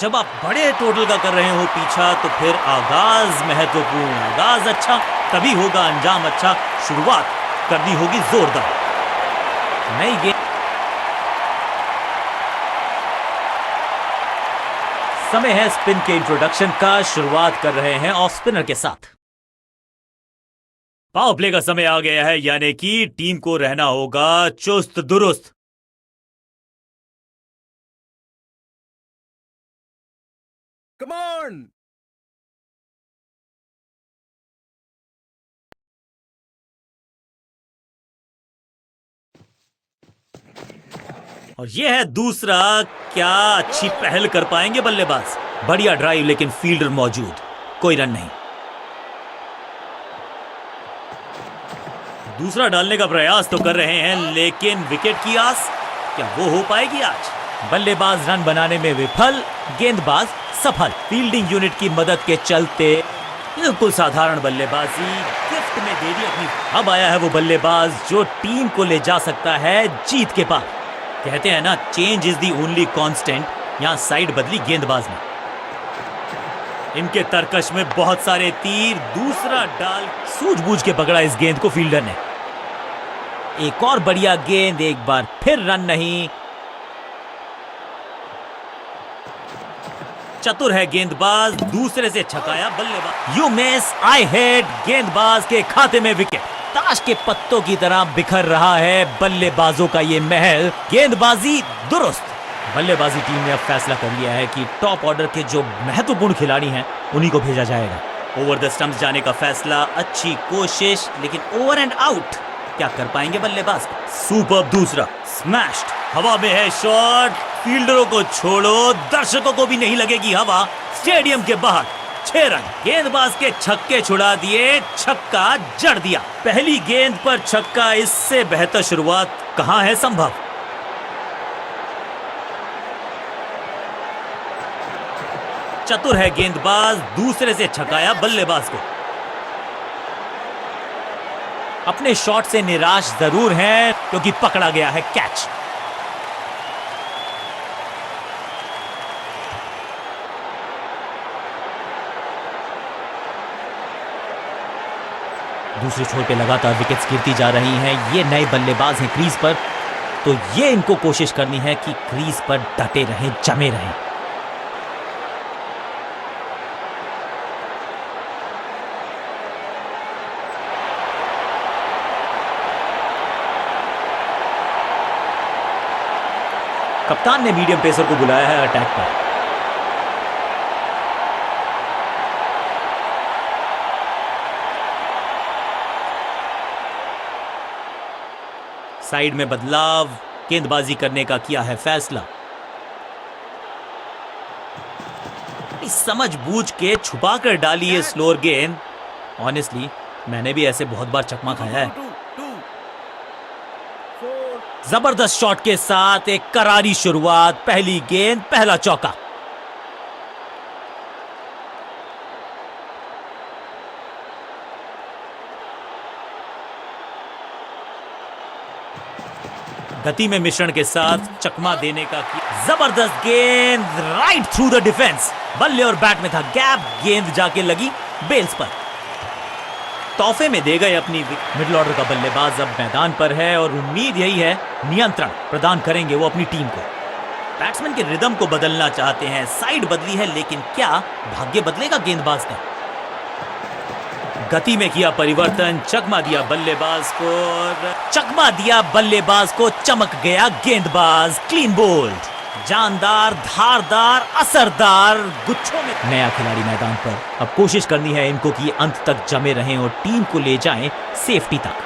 जब आप बड़े टोटल का कर रहे हो पीछा तो फिर आगाज महत्वपूर्ण। आगाज अच्छा तभी होगा अंजाम अच्छा। शुरुआत करनी होगी जोरदार। नई गेंद, समय है स्पिन के इंट्रोडक्शन का। शुरुआत कर रहे हैं ऑफ स्पिनर के साथ। पावर प्ले का समय आ गया है, यानी कि टीम को रहना होगा चुस्त दुरुस्त। Come on! और यह है दूसरा। क्या अच्छी पहल कर पाएंगे बल्लेबाज। बढ़िया ड्राइव लेकिन फील्डर मौजूद, कोई रन नहीं। दूसरा डालने का प्रयास तो कर रहे हैं लेकिन विकेट की आस, क्या वो हो पाएगी आज। बल्लेबाज रन बनाने में विफल, गेंदबाज सफल। फील्डिंग यूनिट की मदद के चलते बिल्कुल साधारण बल्लेबाजी गिफ्ट में दे दी अपनी। अब आया है वो बल्लेबाज जो टीम को ले जा सकता है जीत के पार। कहते हैं ना, change is the only constant. यहां साइड बदली गेंदबाज ने। इनके तरकश में बहुत सारे तीर। दूसरा डाल सूझबूझ के पकड़ा इस गेंद को फील्डर ने। एक और बढ़िया गेंद, एक बार फिर रन नहीं। चतुर है गेंदबाज, दूसरे से छकाया बल्लेबाज। यू मिस आई हिट, गेंदबाज के खाते में विकेट। ताश के पत्तों की तरह बिखर रहा है बल्लेबाजों का ये महल। गेंदबाजी दुरुस्त। बल्लेबाजी टीम ने अब फैसला कर लिया है कि टॉप ऑर्डर के जो महत्वपूर्ण खिलाड़ी हैं उन्हीं को भेजा जाएगा। ओवर द स्टंप्स जाने का फैसला, अच्छी कोशिश लेकिन ओवर एंड आउट। क्या कर पाएंगे बल्लेबाज। सुपर दूसरा स्मैश्ड, हवा में है शॉट। फील्डरों को छोड़ो, दर्शकों को भी नहीं लगेगी हवा। स्टेडियम के बाहर 6 रन। गेंदबाज के छक्के छुड़ा दिए, छक्का जड़ दिया। पहली गेंद पर छक्का, इससे बेहतर शुरुआत कहां है संभव। चतुर है गेंदबाज, दूसरे से छकाया बल्लेबाज को। अपने शॉट से निराश जरूर हैं क्योंकि पकड़ा गया है कैच। दूसरे छोर पे लगातार विकेट्स गिरती जा रही हैं। ये नए बल्लेबाज हैं क्रीज पर, तो ये इनको कोशिश करनी है कि क्रीज पर डटे रहें, जमे रहें। कप्तान ने मीडियम पेसर को बुलाया है अटैक पर। साइड में बदलाव, गेंदबाजी करने का किया है फैसला। समझ बूझ के छुपा कर डाली है स्लोअर गेंद। ऑनेस्टली मैंने भी ऐसे बहुत बार चकमा खाया है। जबरदस्त शॉट के साथ एक करारी शुरुआत। पहली गेंद, पहला चौका। गति में मिश्रण के साथ चकमा देने का जबरदस्त गेंद, राइट थ्रू द डिफेंस। बल्ले और बैट में था गैप, गेंद जाके लगी बेल्स पर। तोहफे में दे गए अपनी। मिडिल ऑर्डर का बल्लेबाज अब मैदान पर है और उम्मीद यही है नियंत्रण प्रदान करेंगे वो अपनी टीम को। बैट्समैन के रिदम को बदलना चाहते हैं। साइड बदली है लेकिन क्या भाग्य बदलेगा गेंदबाज का। गति में किया परिवर्तन, चकमा दिया बल्लेबाज को। चकमा दिया बल्लेबाज को, चमक गया गेंदबाज। क्लीन बोल्ड, जानदार, धारदार, असरदार। गुच्छों में नया खिलाड़ी मैदान पर। अब कोशिश करनी है इनको कि अंत तक जमे रहें और टीम को ले जाएं सेफ्टी तक।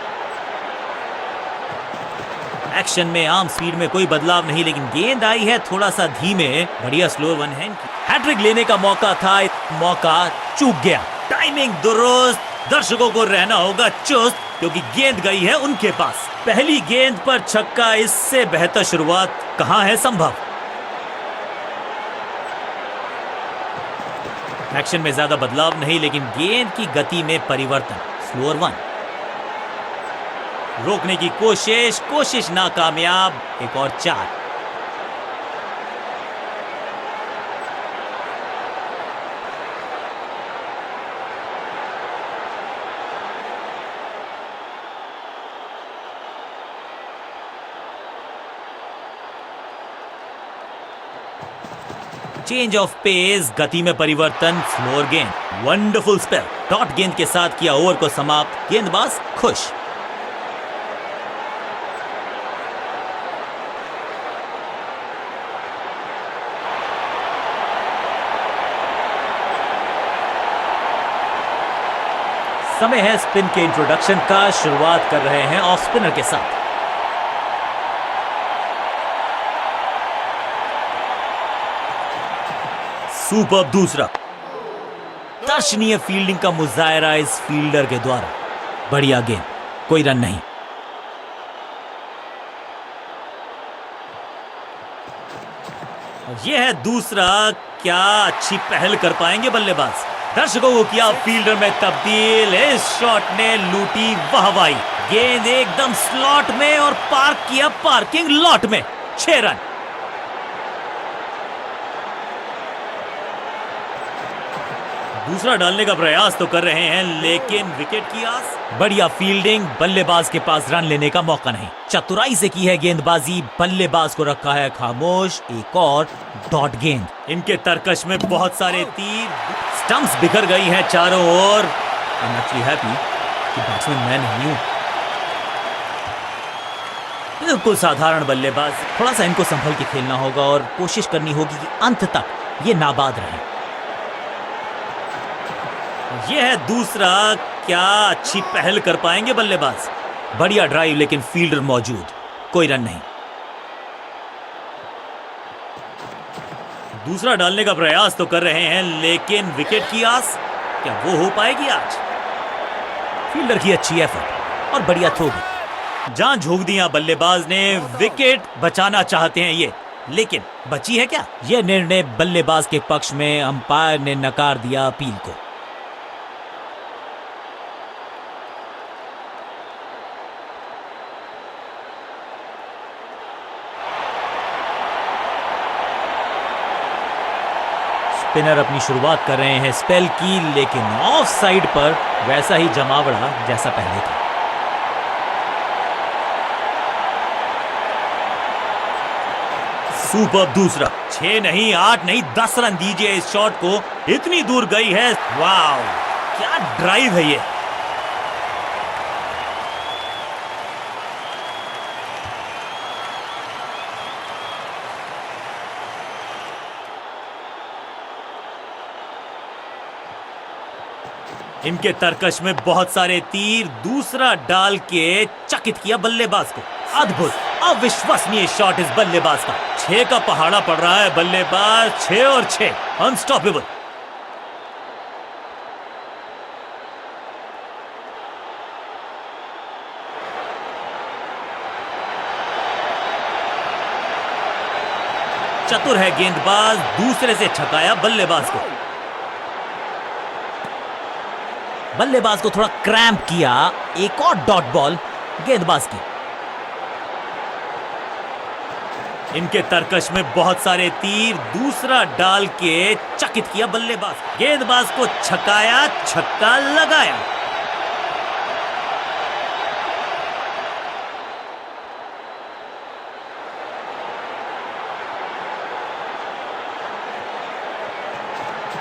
एक्शन में आम स्पीड में कोई बदलाव नहीं, लेकिन गेंद आई है थोड़ा सा धीमे। बढ़िया स्लो वन है। हैट्रिक लेने का मौका था, मौका चूक गया। टाइमिंग दुरुस्त। दर्शकों को रहना होगा चुस्त क्योंकि गेंद गई है उनके पास। पहली गेंद पर छक्का, इससे बेहतर शुरुआत कहां है संभव। एक्शन में ज्यादा बदलाव नहीं, लेकिन गेंद की गति में परिवर्तन। Slower one. रोकने की कोशिश नाकामयाब। एक और 4। चेंज ऑफ पेस, गति में परिवर्तन, स्लोअर गेंद, वंडरफुल स्पेल। डॉट गेंद के साथ किया ओवर को समाप्त, गेंदबाज खुश। समय है स्पिन के इंट्रोडक्शन का। शुरुआत कर रहे हैं ऑफ स्पिनर के साथ। सुपर दूसरा। दर्शनीय फील्डिंग का मुजाहरा इस फील्डर के द्वारा। बढ़िया गेंद, कोई रन नहीं। यह है दूसरा। क्या अच्छी पहल कर पाएंगे बल्लेबाज। दर्शकों को किया फील्डर में तब्दील। इस शॉट ने लूटी वाहवाही। गेंद एकदम स्लॉट में और पार्क किया पार्किंग लॉट में। 6 रन। दूसरा डालने का प्रयास तो कर रहे हैं, लेकिन विकेट की आस। बढ़िया फील्डिंग, बल्लेबाज के पास रन लेने का मौका नहीं। चतुराई से की है गेंदबाजी, बल्लेबाज को रखा है खामोश। एक और डॉट गेंद। इनके तरकश में बहुत सारे तीर, स्टंप्स बिखर गई हैं चारों ओर। आई एम एक्चुअली हैप्पी कि बैट्समैन मैं नहीं हूं। बिल्कुल साधारण बल्लेबाज। थोड़ा सा इनको संभल के खेलना होगा और कोशिश करनी होगी कि अंत तक ये नाबाद रहे। यह है दूसरा। क्या अच्छी पहल कर पाएंगे बल्लेबाज। बढ़िया ड्राइव, लेकिन फील्डर मौजूद, कोई रन नहीं। दूसरा डालने का प्रयास तो कर रहे हैं, लेकिन विकेट की आस। क्या वो हो पाएगी आज। फील्डर की अच्छी एफर्ट और बढ़िया थ्रो भी। जान झोंक दिया बल्लेबाज ने। विकेट बचाना चाहते हैं ये, लेकिन बची है क्या। यह निर्णय बल्लेबाज के पक्ष में। अंपायर ने नकार दिया अपील को। स्पिनर अपनी शुरुआत कर रहे हैं स्पेल की, लेकिन ऑफ साइड पर वैसा ही जमावड़ा जैसा पहले था। सुपर दूसरा। 6 नहीं, 8 नहीं, 10 रन दीजिए इस शॉट को। इतनी दूर गई है। वाव, क्या ड्राइव है ये। इनके तरकश में बहुत सारे तीर। दूसरा डाल के चकित किया बल्लेबाज को। अद्भुत, अविश्वसनीय शॉट इस बल्लेबाज का। 6 का पहाड़ा पड़ रहा है बल्लेबाज। 6 और 6, अनस्टॉपेबल। चतुर है गेंदबाज, दूसरे से छकाया बल्लेबाज को। बल्लेबाज को थोड़ा क्रैम्प किया। एक और डॉट बॉल गेंदबाज की। इनके तरकश में बहुत सारे तीर। दूसरा डाल के चकित किया बल्लेबाज। गेंदबाज को छकाया, छक्का लगाया।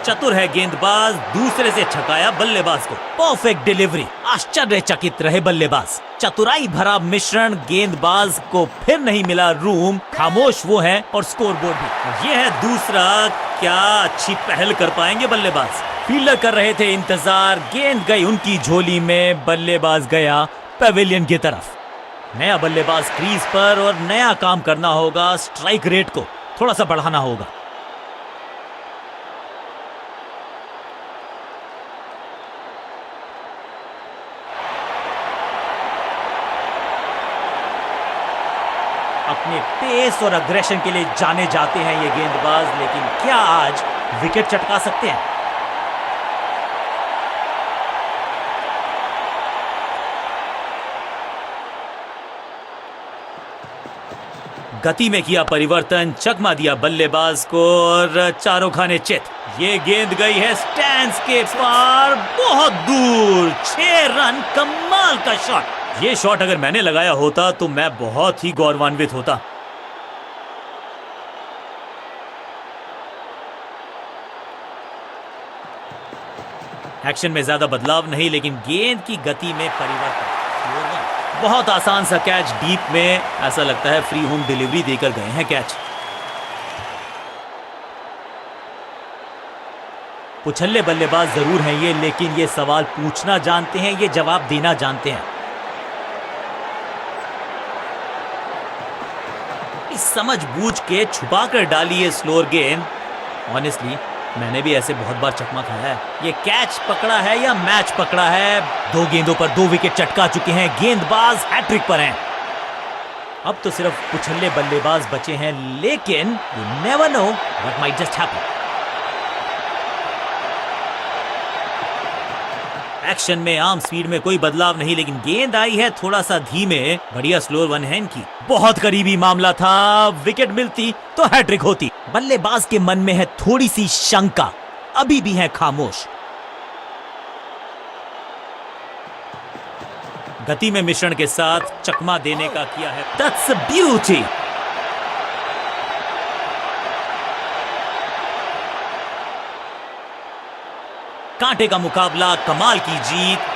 चतुर है गेंदबाज, दूसरे से छकाया बल्लेबाज को। परफेक्ट डिलीवरी, आश्चर्यचकित रहे बल्लेबाज। चतुराई भरा मिश्रण, गेंदबाज को फिर नहीं मिला रूम। खामोश वो है और स्कोर बोर्ड भी। यह है दूसरा। क्या अच्छी पहल कर पाएंगे बल्लेबाज। फील्डर कर रहे थे इंतजार। गेंद गई उनकी झोली में। बल्लेबाज गया पेविलियन की तरफ। नया बल्लेबाज क्रीज पर और नया काम करना होगा। स्ट्राइक रेट को थोड़ा सा बढ़ाना होगा। अपने पेस और अग्रेशन के लिए जाने जाते हैं ये गेंदबाज, लेकिन क्या आज विकेट चटका सकते हैं। गति में किया परिवर्तन, चकमा दिया बल्लेबाज को और चारों खाने चित। ये गेंद गई है स्टैंड्स के पार, बहुत दूर। 6 रन, कमाल का शॉट। ये शॉट अगर मैंने लगाया होता तो मैं बहुत ही गौरवान्वित होता। एक्शन में ज्यादा बदलाव नहीं, लेकिन गेंद की गति में परिवर्तन। बहुत आसान सा कैच डीप में, ऐसा लगता है फ्री होम डिलीवरी देकर गए हैं कैच। उछल्ले बल्लेबाज जरूर हैं ये, लेकिन ये सवाल पूछना जानते हैं, ये जवाब देना जानते हैं। इस समझबूझ के छुपा कर डाली है स्लोअर गेंद। ऑनेस्टली मैंने भी ऐसे बहुत बार चकमा खाया है। ये कैच पकड़ा है या मैच पकड़ा है? 2 गेंदों पर 2 विकेट चटका चुके हैं, गेंदबाज हैट्रिक पर हैं। अब तो सिर्फ उछल्ले बल्लेबाज बचे हैं, लेकिन you never know what might just happen. Action में आर्म स्पीड में कोई बदलाव नहीं, लेकिन गेंद आई है थोड़ा सा धीमे। बढ़िया स्लोअर वन हैंड की, बहुत करीबी मामला था। विकेट मिलती तो हैट्रिक होती। बल्लेबाज के मन में है थोड़ी सी शंका, अभी भी है खामोश। गति में मिश्रण के साथ चकमा देने का किया है। That's a beauty. कांटे का मुकाबला, कमाल की जीत।